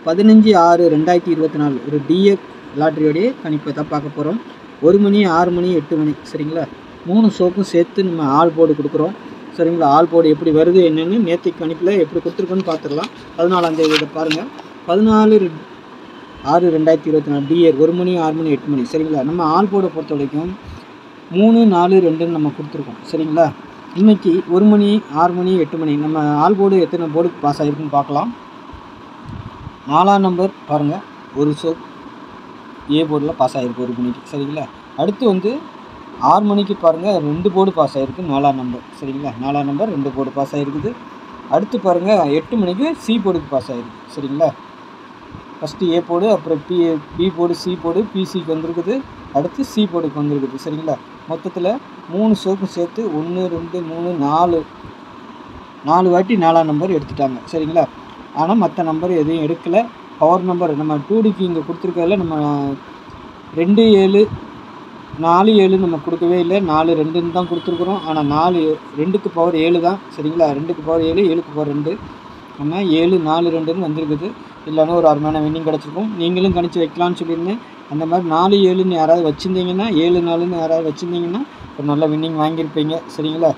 15/6/2024 ஒரு டிஎஃப் லாட்ரியோடைய கணிப்பை தான் பார்க்க போகிறோம். 1 மணி, 6 மணி, 8 மணி சரிங்களா. 3 ஷோக்கும் சேர்த்து நம்ம ஆல் போர்டு கொடுக்குறோம் சரிங்களா. ஆல் போர்டு எப்படி வருது என்னென்னு நேற்று கணிப்பில் எப்படி கொடுத்துருக்கோன்னு பார்த்துக்கலாம். 14ஆம் தேதி பாருங்கள். 14/6/2024 டிஎர் 1 மணி, 6 மணி, 8 மணி சரிங்களா. நம்ம ஆல் போர்டை பொறுத்த வரைக்கும் 3, 4, 2ன்னு நம்ம கொடுத்துருக்கோம் சரிங்களா. இன்றைக்கி 1 மணி, 6 மணி, 8 மணி நம்ம ஆல் போர்டு எத்தனை போர்டுக்கு பாஸ் ஆகிருக்குன்னு பார்க்கலாம். 4ஆம் நம்பர் பாருங்கள், ஒரு ஷோ ஏ போர்டில் பாஸ் ஆகிருக்கு 1 மணிக்கு சரிங்களா. அடுத்து வந்து 6 மணிக்கு பாருங்கள் 2 போர்டு பாஸ் ஆகிருக்கு 4ஆம் நம்பர் சரிங்களா. 4ஆம் நம்பர் 2 போர்டு பாஸ் ஆகிருக்குது. அடுத்து பாருங்கள் 8 மணிக்கு சி போர்டுக்கு பாஸ் ஆகிருக்கு சரிங்களா. ஃபஸ்ட்டு ஏ போர்டு, அப்புறம் பி போர்டு, சி போர்டு, பிசிக்கு வந்திருக்குது. அடுத்து சி போர்டுக்கு வந்திருக்குது சரிங்களா. மொத்தத்தில் 3 ஷோக்கும் சேர்த்து 1, 2, 3, 4 வாட்டி 4ஆம் நம்பர் எடுத்துட்டாங்க சரிங்களா. ஆனால் மற்ற நம்பர் எதையும் எடுக்கலை. பவர் நம்பர் நம்ம 2டிக்கு இங்கே கொடுத்துருக்கல நம்ம 2, 7, 4, 7 நம்ம கொடுக்கவே இல்லை. 4, 2ன்னு தான் கொடுத்துருக்குறோம். ஆனால் 2க்கு பவர் 7 தான் சரிங்களா. 2க்கு பவர் 7, 7க்கு பவர் 2 நம்ம 7, 4, 2ன்னு வந்திருக்குது. இல்லைன்னா ஒரு அருமையான வின்னிங் கிடச்சிருக்கும். நீங்களும் கணிச்சு வைக்கலான்னு சொல்லியிருந்தேன். அந்த மாதிரி 4, 7ன்னு யாராவது வச்சுருந்தீங்கன்னா, 7, 4ன்னு யாராவது வச்சுருந்தீங்கன்னா ஒரு நல்ல வின்னிங் வாங்கியிருப்பீங்க சரிங்களா.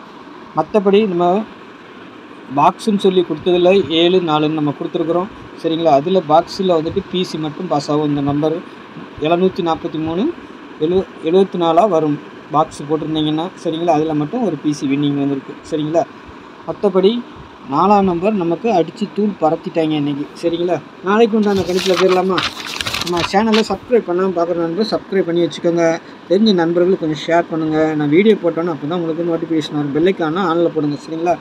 மற்றபடி நம்ம பாக்ஸுன்னு சொல்லி கொடுத்ததில் 7, 4ன்னு நம்ம கொடுத்துருக்குறோம் சரிங்களா. அதில் பாக்ஸில் வந்துட்டு பிசி மட்டும் பாஸ் ஆகும். இந்த நம்பர் 743 74 வரும் பாக்ஸ் போட்டிருந்தீங்கன்னா சரிங்களா. அதில் மட்டும் ஒரு பிசி வின்னிங் வந்திருக்கு சரிங்களா. மற்றபடி 4ஆம் நம்பர் நமக்கு அடித்து தூள் பறத்திட்டாங்க இன்றைக்கி சரிங்களா. நாளைக்கு உண்டான கணிப்பில் போயிடலாமா. நம்ம சேனலை சப்ஸ்கிரைப் பண்ணாமல் பார்க்குற நண்பர்கள் சப்ஸ்கிரைப் பண்ணி வச்சுக்கோங்க. தெரிஞ்ச நண்பர்களுக்கு கொஞ்சம் ஷேர் பண்ணுங்கள். நான் வீடியோ போட்டோன்னு அப்போ தான் உங்களுக்கு நோட்டிஃபிகேஷன் வரும். பெல்லைக்கான ஆனில் போடுங்க சரிங்களா.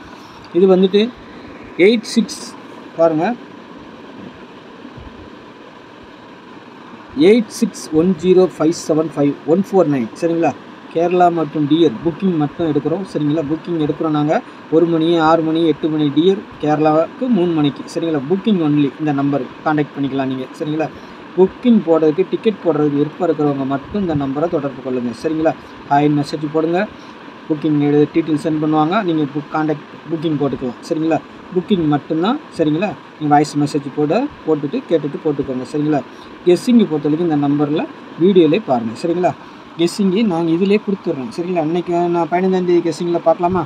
இது வந்துட்டு 86 பாருங்கள், 8610575149 சரிங்களா. கேரளா மற்றும் டியர் புக்கிங் மட்டும் எடுக்கிறோம் சரிங்களா. புக்கிங் எடுக்கிறோம் நாங்கள் 1 மணி, 6 மணி, 8 மணி டியர் கேரளாவுக்கு 3 மணிக்கு சரிங்களா. புக்கிங் ஒன்லி இந்த நம்பருக்கு கான்டாக்ட் பண்ணிக்கலாம் நீங்கள் சரிங்களா. புக்கிங் போடுறதுக்கு டிக்கெட் போடுறதுக்கு விருப்பம் இருக்கிறவங்க மட்டும் இந்த நம்பரை தொடர்பு கொள்ளுங்கள் சரிங்களா. ஹாய்னு மெசேஜ் போடுங்க. புக்கிங் டீட்டெயில் சென்ட் பண்ணுவாங்க. நீங்கள் புக்கிங் போட்டுக்கலாம் சரிங்களா. புக்கிங் மட்டும்தான் சரிங்களா. நீங்கள் வாய்ஸ் மெசேஜ் போட்டுட்டு கேட்டுட்டு போட்டுக்கோங்க சரிங்களா. கெஸ்ஸிங்கை பொறுத்த வரைக்கும் இந்த நம்பரில் வீடியோலே பாருங்கள் சரிங்களா. கெஸ்ஸிங்கு நாங்கள் இதிலே கொடுத்துட்றோம் சரிங்களா. அன்றைக்கி நான் 15ஆம் தேதி கெஸ்ஸிங்கில் பார்க்கலாமா.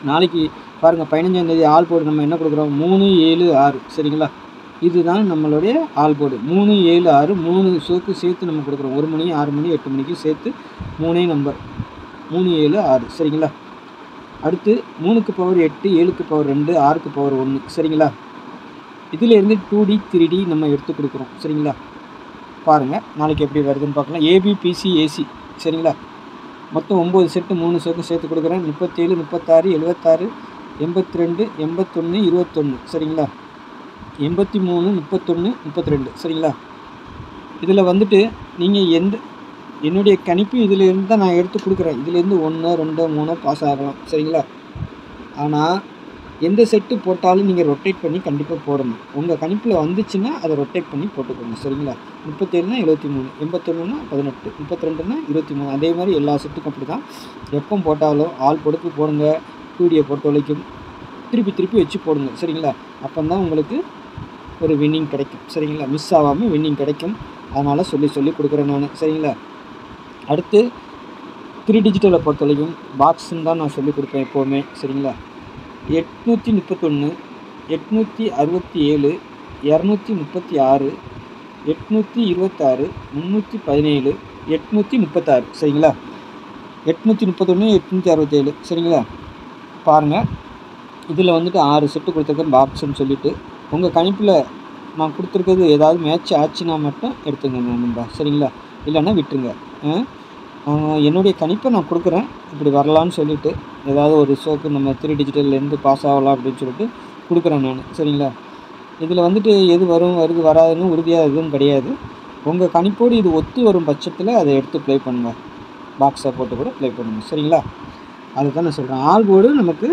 நாளைக்கு பாருங்கள் 15ஆம் தேதி ஆல் போர்டு நம்ம என்ன கொடுக்குறோம் 3, 7, 6 சரிங்களா. இதுதான் நம்மளுடைய ஆல் போர்டு 3, 7, 6 3 ஷோக்கு சேர்த்து நம்ம கொடுக்குறோம். 1 மணி, 6 மணி, 8 மணிக்கு சேர்த்து 3 நம்பர் 3, 7, 6 சரிங்களா. அடுத்து 3க்கு பவர் 8, 7க்கு பவர் 2, 6க்கு பவர் 1 சரிங்களா. இதிலேருந்து 2D 3D நம்ம எடுத்து கொடுக்குறோம் சரிங்களா. பாருங்கள் நாளைக்கு எப்படி வருதுன்னு பார்க்கலாம். ஏபி, பிசி, ஏசி சரிங்களா. மொத்தம் 9 செட்டு 3 ஷோக்கு சேர்த்து கொடுக்குறேன். 37, 36, 76, 82, 81, 21 சரிங்களா. 83, 31, 32 சரிங்களா. இதில் வந்துட்டு நீங்கள் என்னுடைய கணிப்பு இதிலேருந்து தான் நான் எடுத்து கொடுக்குறேன். இதிலேருந்து 1, 2, 3 பாஸ் ஆகலாம் சரிங்களா. ஆனால் எந்த செட்டு போட்டாலும் நீங்கள் ரொட்டேட் பண்ணி கண்டிப்பாக போடணும். உங்கள் கணிப்பில் வந்துச்சுன்னா அதை ரொட்டேட் பண்ணி போட்டுக்கோங்க சரிங்களா. 37னா 73, 81னா 18, 32னா 23 அதே மாதிரி எல்லா செட்டுக்கும் அப்படி தான். எப்போ போட்டாலும் ஆல் பொடுக்கு போடுங்க. 2Dயை பொறுத்த வரைக்கும் திருப்பி வச்சு போடுங்க சரிங்களா. அப்போ தான் உங்களுக்கு ஒரு வின்னிங் கிடைக்கும் சரிங்களா. மிஸ் ஆகாமல் வின்னிங் கிடைக்கும். அதனால் சொல்லி கொடுக்குறேன் நான் சரிங்களா. அடுத்து 3 டிஜிட்டலை பொறுத்த வரைக்கும் பாக்ஸுன்னு தான் நான் சொல்லிக் கொடுப்பேன் எப்போவுமே சரிங்களா. 831, 867, 236, 826, 317, 836 சரிங்களா. 831, 867 சரிங்களா. பாருங்கள் இதில் வந்துட்டு 6 செட்டு கொடுத்துருக்கேன் பாக்ஸுன்னு சொல்லிவிட்டு. உங்கள் கணிப்பில் நான் கொடுத்துருக்கிறது ஏதாவது மேட்ச் ஆச்சுன்னா மட்டும் எடுத்துங்க நண்பா சரிங்களா. இல்லைன்னா விட்டுருங்க. என்னுடைய கணிப்பை நான் கொடுக்குறேன் இப்படி வரலான்னு சொல்லிவிட்டு. ஏதாவது ஒரு ஷோக்கு நம்ம 3 டிஜிட்டல்லேருந்து பாஸ் ஆகலாம் அப்படின்னு சொல்லிட்டு கொடுக்குறேன் நான் சரிங்களா. இதில் வந்துட்டு எது வராதுன்னு உறுதியாக எதுவும் கிடையாது. உங்கள் கணிப்போடு இது ஒத்து வரும் பட்சத்தில் அதை எடுத்து ப்ளே பண்ணுங்கள். பாக்ஸை போட்டு கூட ப்ளே பண்ணுங்கள் சரிங்களா. அதை தான் நான் சொல்கிறேன். ஆல் போர்டு நமக்கு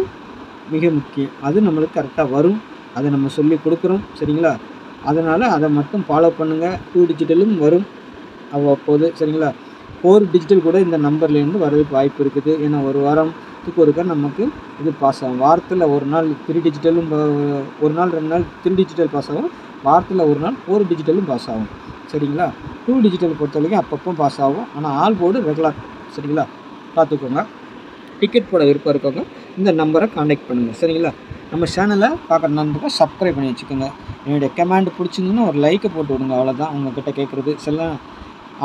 மிக முக்கியம். அது நம்மளுக்கு கரெக்டாக வரும். அதை நம்ம சொல்லி கொடுக்குறோம் சரிங்களா. அதனால் அதை மட்டும் ஃபாலோ பண்ணுங்கள். 2 டிஜிட்டலும் வரும் அவ்வப்போது சரிங்களா. 4 டிஜிட்டல் கூட இந்த நம்பர்லேருந்து வரதுக்கு வாய்ப்பு இருக்குது. ஏன்னா ஒரு வாரம் வாரத்துக்கு ஒருக்கா நமக்கு இது பாஸ் ஆகும். வாரத்தில் ஒரு நாள் 3 டிஜிட்டலும் ஒரு நாள் 2 நாள் 3 டிஜிட்டல் பாஸ் ஆகும். வாரத்தில் ஒரு நாள் 4 டிஜிட்டலும் பாஸ் ஆகும். சரிங்களா? 2 டிஜிட்டல் பொறுத்த வரைக்கும் அப்பப்போ பாஸ் ஆகும். ஆனால் ஆல் போர்டு ரெகுலர். சரிங்களா? பார்த்துக்கோங்க. டிக்கெட் போட விருப்பம் இருக்கவங்க இந்த நம்பரை கான்டாக்ட் பண்ணுங்கள். சரிங்களா? நம்ம சேனலை பார்க்குற நண்பர்கள் சப்ஸ்கிரைப் பண்ணி வச்சுக்கோங்க. என்னுடைய கமெண்ட் பிடிச்சிருந்துன்னா ஒரு லைக்கை போட்டு விடுங்க. அவ்வளோதான் உங்கள்கிட்ட கேட்குறது. சரிங்களா?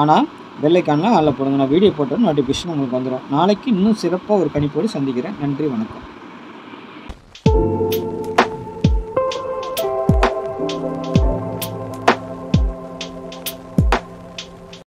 ஆனால் பெல்லைக்கானில் அதில் போடுங்க. நான் வீடியோ போட்டோன்னு நோட்டிஃபிகேஷன் உங்களுக்கு வந்துடும். நாளைக்கு இன்னும் சிறப்பாக ஒரு கணிப்போடு சந்திக்கிறேன். நன்றி, வணக்கம்.